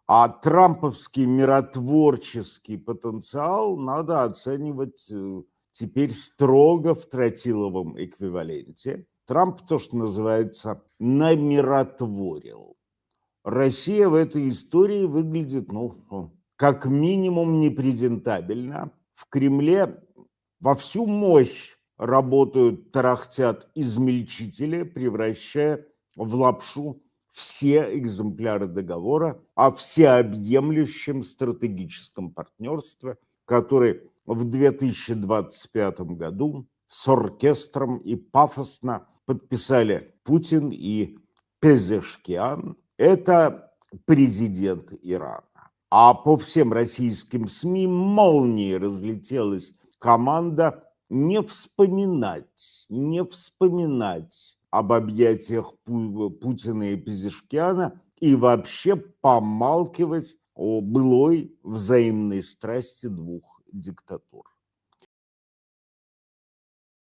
А трамповский миротворческий потенциал надо оценивать теперь строго в тротиловом эквиваленте. Трамп, то, что называется, намиротворил. Россия в этой истории выглядит, как минимум непрезентабельно. В Кремле во всю мощь работают, тарахтят измельчители, превращая в лапшу все экземпляры договора о всеобъемлющем стратегическом партнерстве, который в 2025 году с оркестром и пафосно подписали Путин и Пезешкиан. Это президент Ирана. А по всем российским СМИ молнией разлетелась команда не вспоминать об объятиях Путина и Пезешкиана и вообще помалкивать о былой взаимной страсти двух диктатур.